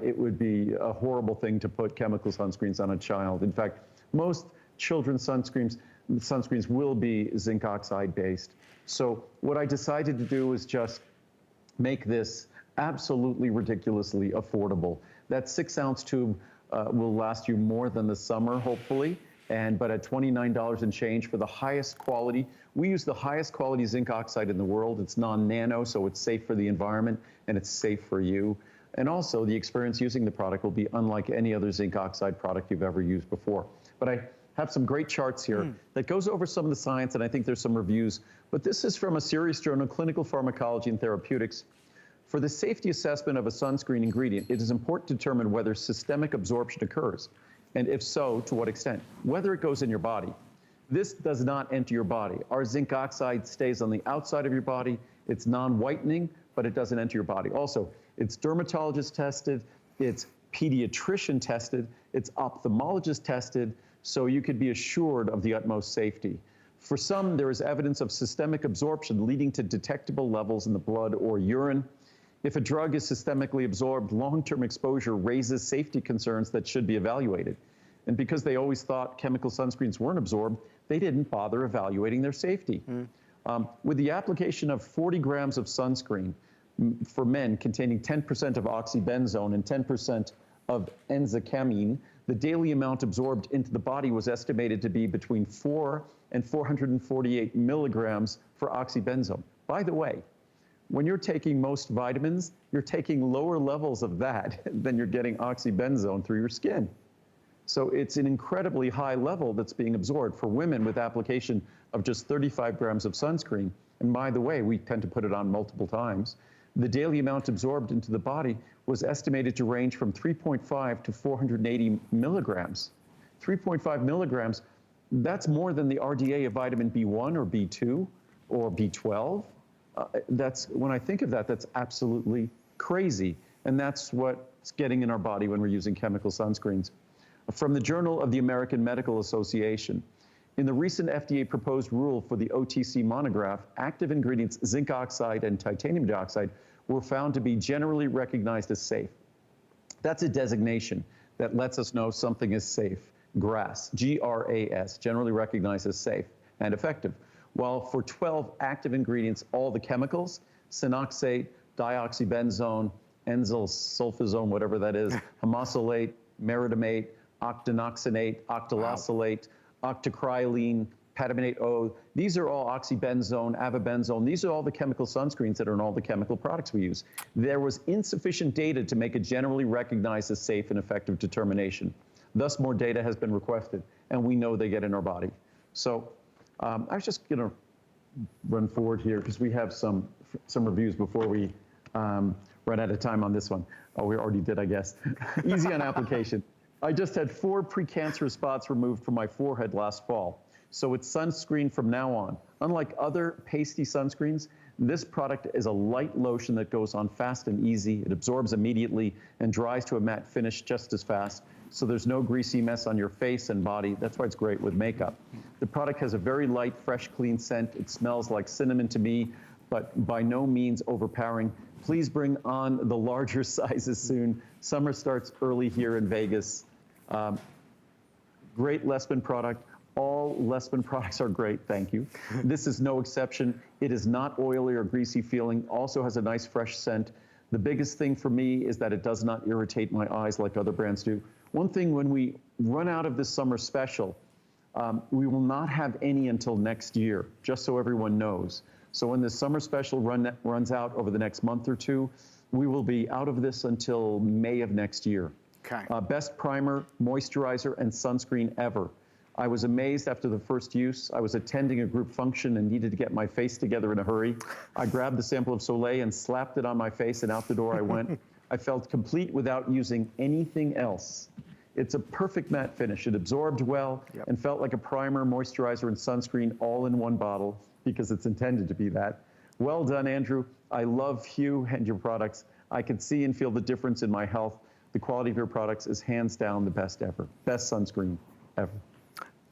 It would be a horrible thing to put chemical sunscreens on a child. In fact, most children's sunscreens will be zinc oxide based. So what I decided to do is just make this absolutely ridiculously affordable. That 6 ounce tube will last you more than the summer, hopefully. But at $29 and change for the highest quality, we use the highest quality zinc oxide in the world. It's non-nano, so it's safe for the environment and it's safe for you. And also the experience using the product will be unlike any other zinc oxide product you've ever used before. But I have some great charts here that goes over some of the science, and I think there's some reviews. But this is from a serious journal, Clinical Pharmacology and Therapeutics. For the safety assessment of a sunscreen ingredient, it is important to determine whether systemic absorption occurs. And if so, to what extent? Whether it goes in your body. This does not enter your body. Our zinc oxide stays on the outside of your body. It's non-whitening, but it doesn't enter your body. Also, it's dermatologist tested, it's pediatrician tested, it's ophthalmologist tested, so you could be assured of the utmost safety. For some, there is evidence of systemic absorption leading to detectable levels in the blood or urine. If a drug is systemically absorbed, long-term exposure raises safety concerns that should be evaluated. And because they always thought chemical sunscreens weren't absorbed, they didn't bother evaluating their safety. With the application of 40 grams of sunscreen for men containing 10% of oxybenzone and 10% of enzacamine, the daily amount absorbed into the body was estimated to be between 4 and 448 milligrams for oxybenzone. By the way, when you're taking most vitamins, you're taking lower levels of that than you're getting oxybenzone through your skin. So it's an incredibly high level that's being absorbed for women with application of just 35 grams of sunscreen. And by the way, we tend to put it on multiple times. The daily amount absorbed into the body was estimated to range from 3.5 to 480 milligrams. 3.5 milligrams, that's more than the RDA of vitamin B1 or B2 or B12. When I think of that, that's absolutely crazy. And that's what's getting in our body when we're using chemical sunscreens. From the Journal of the American Medical Association. In the recent FDA proposed rule for the OTC monograph, active ingredients zinc oxide and titanium dioxide were found to be generally recognized as safe. That's a designation that lets us know something is safe. GRAS, G-R-A-S, generally recognized as safe and effective. While for 12 active ingredients, all the chemicals, sinoxate, dioxybenzone, enzyl sulfazone, whatever that is, homosolate, meridamate, octinoxanate, octolacylate, octocrylene, pataminate O. These are all oxybenzone, avobenzone. These are all the chemical sunscreens that are in all the chemical products we use. There was insufficient data to make a generally recognized as safe and effective determination. Thus, more data has been requested, and we know they get in our body. So I was just going to run forward here because we have some reviews before we run out of time on this one. Oh, we already did, I guess. Easy on application. I just had 4 precancerous spots removed from my forehead last fall. So it's sunscreen from now on. Unlike other pasty sunscreens, this product is a light lotion that goes on fast and easy. It absorbs immediately and dries to a matte finish just as fast. So there's no greasy mess on your face and body. That's why it's great with makeup. The product has a very light, fresh, clean scent. It smells like cinnamon to me, but by no means overpowering. Please bring on the larger sizes soon. Summer starts early here in Vegas. Great Lessman product. All Lessman products are great, thank you. This is no exception. It is not oily or greasy feeling, also has a nice fresh scent. The biggest thing for me is that it does not irritate my eyes like other brands do. One thing, when we run out of this summer special, we will not have any until next year, just so everyone knows. So when this summer special runs out over the next month or two, we will be out of this until May of next year. Okay. Best primer, moisturizer, and sunscreen ever. I was amazed after the first use. I was attending a group function and needed to get my face together in a hurry. I grabbed the sample of Soleil and slapped it on my face, and out the door I went. I felt complete without using anything else. It's a perfect matte finish. It absorbed well and felt like a primer, moisturizer, and sunscreen all in one bottle because it's intended to be that. Well done, Andrew. I love you and your products. I can see and feel the difference in my health. The quality of your products is hands down the best ever. Best sunscreen ever.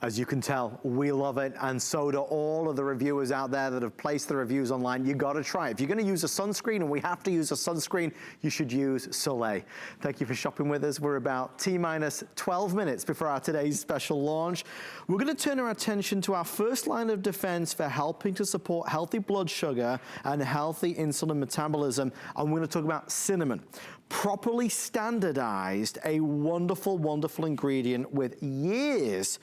As you can tell, we love it, and so do all of the reviewers out there that have placed the reviews online. You gotta try it. If you're gonna use a sunscreen, and we have to use a sunscreen, you should use Soleil. Thank you for shopping with us. We're about T-minus 12 minutes before our today's special launch. We're gonna turn our attention to our first line of defense for helping to support healthy blood sugar and healthy insulin metabolism. And we're gonna talk about cinnamon. Properly standardized, a wonderful, wonderful ingredient with years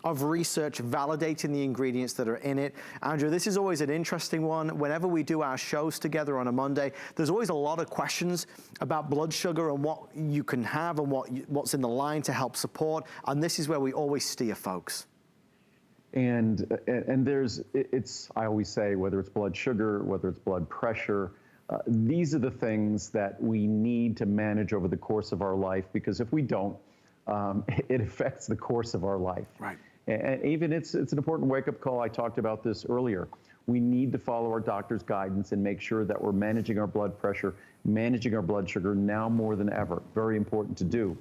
of research validating the ingredients that are in it. Andrew, this is always an interesting one. Whenever we do our shows together on a Monday, there's always a lot of questions about blood sugar and what you can have and what's in the line to help support. And this is where we always steer folks. And I always say, whether it's blood sugar, whether it's blood pressure, these are the things that we need to manage over the course of our life, because if we don't, it affects the course of our life. Right. And even it's an important wake-up call. I talked about this earlier. We need to follow our doctor's guidance and make sure that we're managing our blood pressure, managing our blood sugar now more than ever. Very important to do.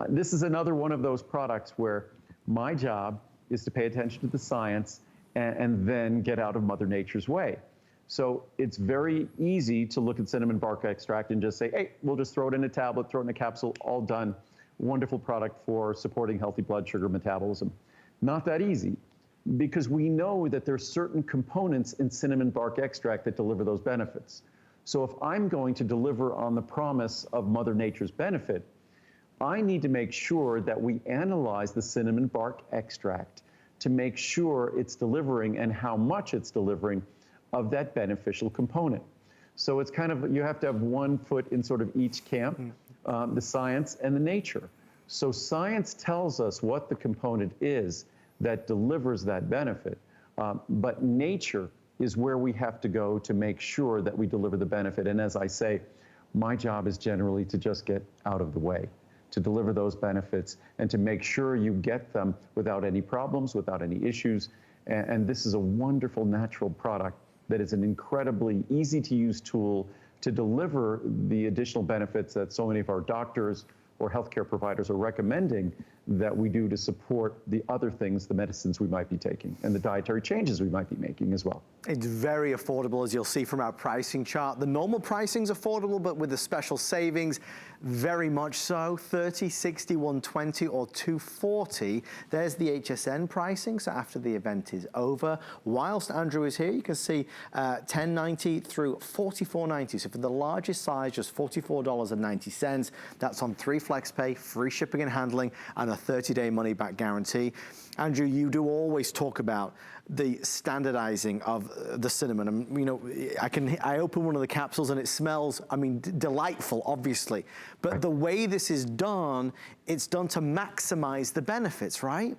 This is another one of those products where my job is to pay attention to the science and then get out of Mother Nature's way. So it's very easy to look at cinnamon bark extract and just say, hey, we'll just throw it in a tablet, throw it in a capsule, all done. Wonderful product for supporting healthy blood sugar metabolism. Not that easy, because we know that there's certain components in cinnamon bark extract that deliver those benefits. So if I'm going to deliver on the promise of Mother Nature's benefit, I need to make sure that we analyze the cinnamon bark extract to make sure it's delivering and how much it's delivering of that beneficial component. So it's kind of, you have to have one foot in sort of each camp, the science and the nature. So science tells us what the component is that delivers that benefit, but nature is where we have to go to make sure that we deliver the benefit. And as I say, my job is generally to just get out of the way, to deliver those benefits and to make sure you get them without any problems, without any issues. And this is a wonderful natural product that is an incredibly easy to use tool to deliver the additional benefits that so many of our doctors or healthcare providers are recommending that we do to support the other things, the medicines we might be taking, and the dietary changes we might be making as well. It's very affordable, as you'll see from our pricing chart. The normal pricing's affordable, but with the special savings, very much so. 30, 60, 120, or 240. There's the HSN pricing, so after the event is over. Whilst Andrew is here, you can see $10.90 through $44.90. So for the largest size, just $44.90. That's on 3 FlexPay, free shipping and handling, and a 30-day money-back guarantee. Andrew, you do always talk about the standardizing of the cinnamon. And, you know, I open one of the capsules and it smells, I mean, delightful, obviously. But the way this is done, it's done to maximize the benefits, right?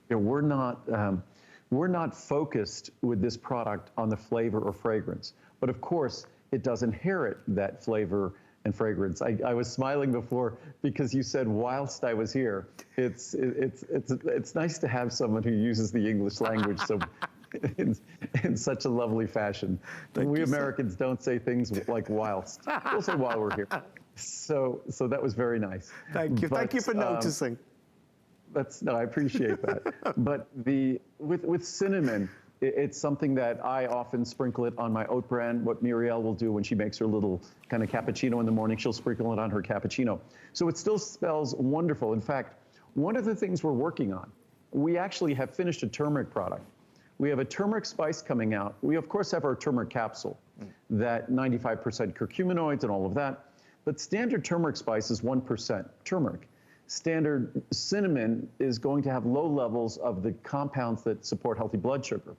Yeah, we're not focused with this product on the flavor or fragrance. But of course, it does inherit that flavor and fragrance. I was smiling before because you said whilst I was here. It's nice to have someone who uses the English language so in such a lovely fashion. We Americans don't say things like whilst. We'll say while we're here. So that was very nice. Thank you. Thank you for noticing. No, I appreciate that. But with cinnamon, it's something that I often sprinkle it on my oat bran. What Muriel will do when she makes her little kind of cappuccino in the morning, she'll sprinkle it on her cappuccino. So it still smells wonderful. In fact, one of the things we're working on, we actually have finished a turmeric product. We have a turmeric spice coming out. We, of course, have our turmeric capsule, that 95% curcuminoids and all of that. But standard turmeric spice is 1% turmeric. Standard cinnamon is going to have low levels of the compounds that support healthy blood sugar.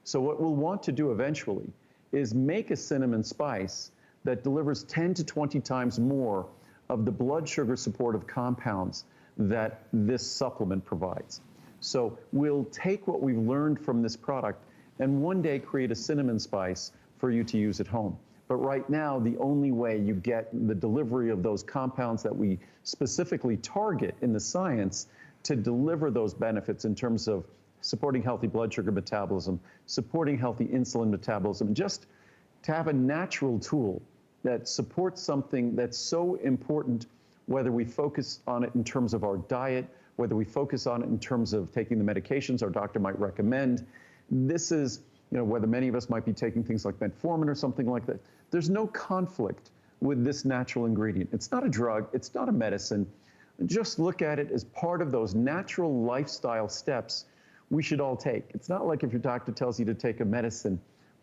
So what we'll want to do eventually is make a cinnamon spice that delivers 10 to 20 times more of the blood sugar supportive compounds that this supplement provides. So we'll take what we've learned from this product and one day create a cinnamon spice for you to use at home. But right now, the only way you get the delivery of those compounds that we specifically target in the science to deliver those benefits in terms of supporting healthy blood sugar metabolism, supporting healthy insulin metabolism, just to have a natural tool that supports something that's so important, whether we focus on it in terms of our diet, whether we focus on it in terms of taking the medications our doctor might recommend. This is, you know, whether many of us might be taking things like metformin or something like that. There's no conflict with this natural ingredient. It's not a drug, it's not a medicine. Just look at it as part of those natural lifestyle steps we should all take. It's not like if your doctor tells you to take a medicine,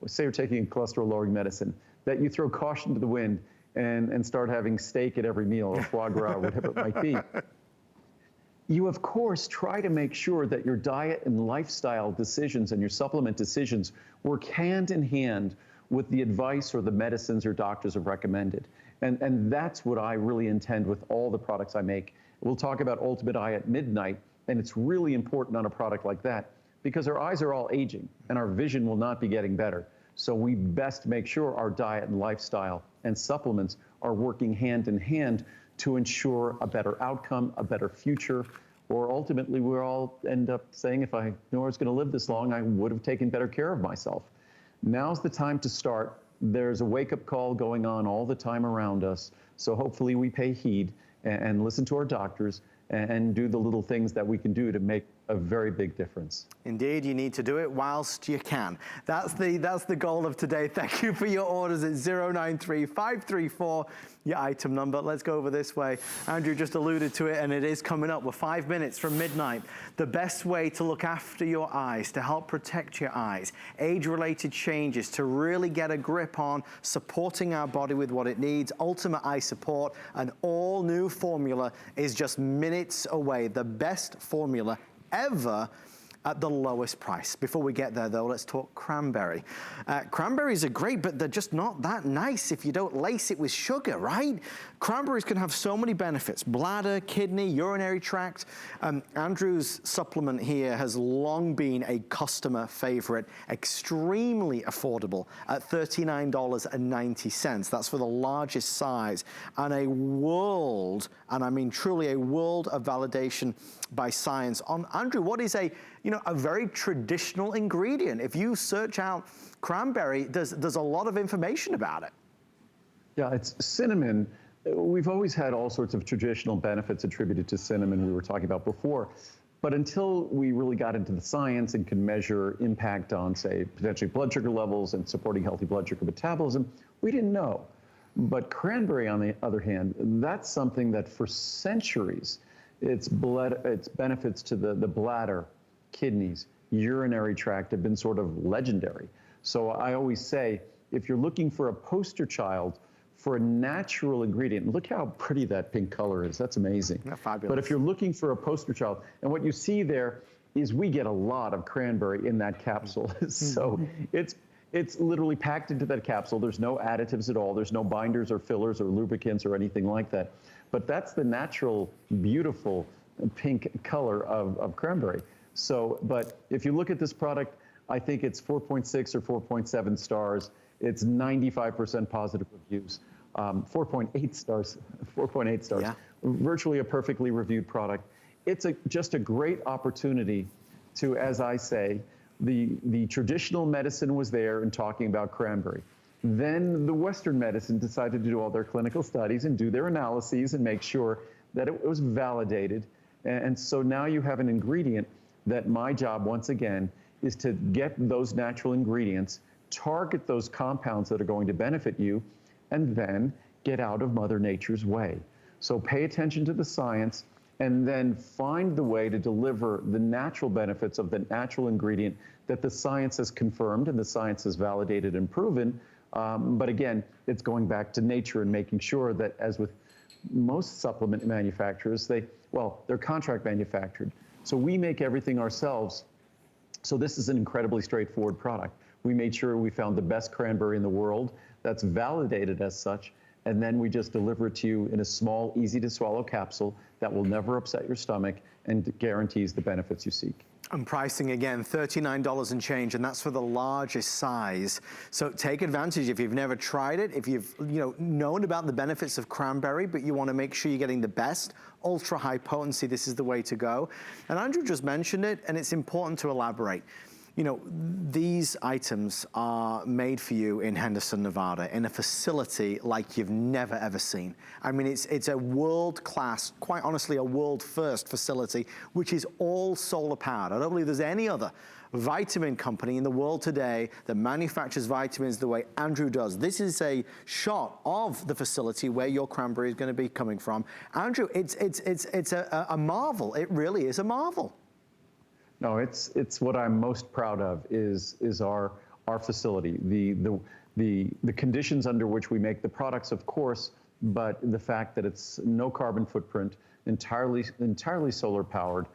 say you're taking a cholesterol-lowering medicine, that you throw caution to the wind and start having steak at every meal or foie gras or whatever it might be. You, of course, try to make sure that your diet and lifestyle decisions and your supplement decisions work hand in hand with the advice or the medicines your doctors have recommended. And that's what I really intend with all the products I make. We'll talk about Ultimate Eye at midnight, and it's really important on a product like that because our eyes are all aging and our vision will not be getting better. So we best make sure our diet and lifestyle and supplements are working hand in hand to ensure a better outcome, a better future, or ultimately we'll all end up saying, if I knew I was going to live this long, I would have taken better care of myself. Now's the time to start. There's a wake-up call going on all the time around us, so hopefully we pay heed and listen to our doctors and do the little things that we can do to make a very big difference. Indeed, you need to do it whilst you can. That's the goal of today. Thank you for your orders at 093534, your item number. Let's go over this way. Andrew just alluded to it, and it is coming up. We're 5 minutes from midnight. The best way to look after your eyes, to help protect your eyes, age-related changes, to really get a grip on supporting our body with what it needs. Ultimate Eye Support, an all-new formula, is just minutes away. The best formula ever at the lowest price. Before we get there though, let's talk cranberry. Cranberries are great, but they're just not that nice if you don't lace it with sugar, right? Cranberries can have so many benefits: bladder, kidney, urinary tract. Andrew's supplement here has long been a customer favorite, extremely affordable at $39.90. That's for the largest size, and a world, and I mean truly a world of validation by science on, Andrew, what is a very traditional ingredient. If you search out cranberry, there's a lot of information about it. Yeah, it's cinnamon. we've always had all sorts of traditional benefits attributed to cinnamon we were talking about before. But until we really got into the science and can measure impact on, say, potentially blood sugar levels and supporting healthy blood sugar metabolism, we didn't know. But cranberry, on the other hand, that's something that for centuries, its benefits to the bladder, kidneys, urinary tract have been sort of legendary. So I always say, if you're looking for a poster child for a natural ingredient, look how pretty that pink color is. That's amazing. Yeah, fabulous. But if you're looking for a poster child, and what you see there is we get a lot of cranberry in that capsule. So it's literally packed into that capsule. There's no additives at all. There's no binders or fillers or lubricants or anything like that. But that's the natural, beautiful pink color of cranberry. So, but if you look at this product, I think it's 4.6 or 4.7 stars. It's 95% positive reviews. 4.8 stars, 4.8 stars. Yeah. Virtually a perfectly reviewed product. It's just a great opportunity to, as I say, the traditional medicine was there and talking about cranberry. Then the Western medicine decided to do all their clinical studies and do their analyses and make sure that it was validated. And so now you have an ingredient that my job, once again, is to get those natural ingredients, target those compounds that are going to benefit you, and then get out of Mother Nature's way. So pay attention to the science and then find the way to deliver the natural benefits of the natural ingredient that the science has confirmed and the science has validated and proven. But again, it's going back to nature and making sure that, as with most supplement manufacturers, they're contract manufactured. So we make everything ourselves. So this is an incredibly straightforward product. We made sure we found the best cranberry in the world that's validated as such, and then we just deliver it to you in a small, easy-to-swallow capsule that will never upset your stomach and guarantees the benefits you seek. And pricing, again, $39 and change, and that's for the largest size. So take advantage if you've never tried it, if you've known about the benefits of cranberry, but you want to make sure you're getting the best, ultra high potency, this is the way to go. And Andrew just mentioned it, and it's important to elaborate. These items are made for you in Henderson, Nevada, in a facility like you've never, ever seen. I mean, it's a world-class, quite honestly, a world-first facility, which is all solar-powered. I don't believe there's any other vitamin company in the world today that manufactures vitamins the way Andrew does. This is a shot of the facility where your cranberry is going to be coming from. Andrew, it's a marvel. It really is a marvel. No, it's what I'm most proud of is our facility, the conditions under which we make the products, of course, but the fact that it's no carbon footprint, entirely solar powered.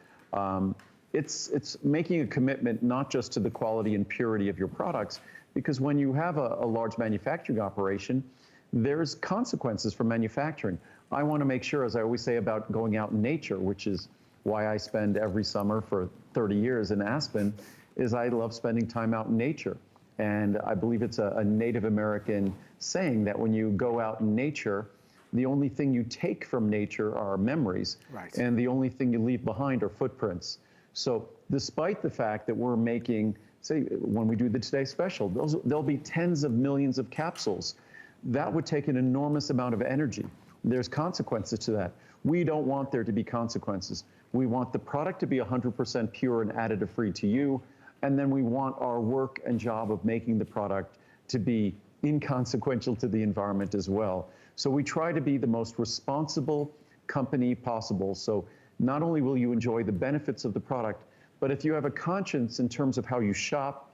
It's making a commitment not just to the quality and purity of your products, because when you have a large manufacturing operation, there's consequences for manufacturing. I want to make sure, as I always say about going out in nature, which is why I spend every summer for 30 years in Aspen, is I love spending time out in nature. And I believe it's a Native American saying that when you go out in nature, the only thing you take from nature are memories, right, and the only thing you leave behind are footprints. So despite the fact that we're making, say, when we do the Today Special, there'll be tens of millions of capsules. That would take an enormous amount of energy. There's consequences to that. We don't want there to be consequences. We want the product to be 100% pure and additive-free to you, and then we want our work and job of making the product to be inconsequential to the environment as well. So we try to be the most responsible company possible. So not only will you enjoy the benefits of the product, but if you have a conscience in terms of how you shop,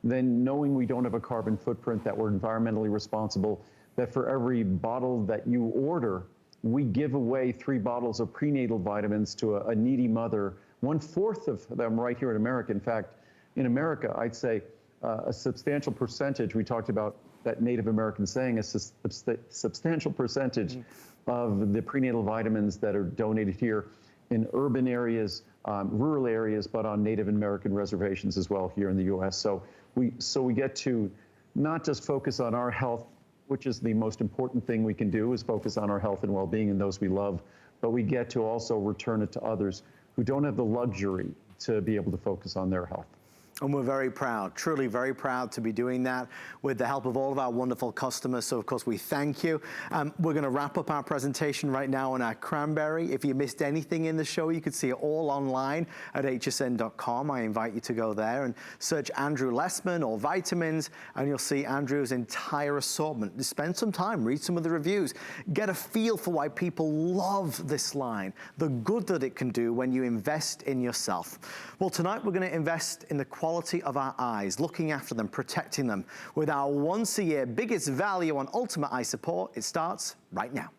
then knowing we don't have a carbon footprint, that we're environmentally responsible, that for every bottle that you order, we give away 3 bottles of prenatal vitamins to a needy mother, 1/4 of them right here in America. In fact, in America, I'd say a substantial percentage, we talked about that Native American saying, a substantial percentage of the prenatal vitamins that are donated here in urban areas, rural areas, but on Native American reservations as well here in the U.S. So we get to not just focus on our health, which is the most important thing we can do, is focus on our health and well-being and those we love, but we get to also return it to others who don't have the luxury to be able to focus on their health. And we're very proud, truly very proud to be doing that with the help of all of our wonderful customers. So of course we thank you. We're gonna wrap up our presentation right now on our Cranberry. If you missed anything in the show, you could see it all online at hsn.com. I invite you to go there and search Andrew Lessman or vitamins, and you'll see Andrew's entire assortment. Spend some time, read some of the reviews, get a feel for why people love this line, the good that it can do when you invest in yourself. Well, tonight we're gonna invest in the quality of our eyes, looking after them, protecting them with our once-a-year biggest value on ultimate eye support. It starts right now.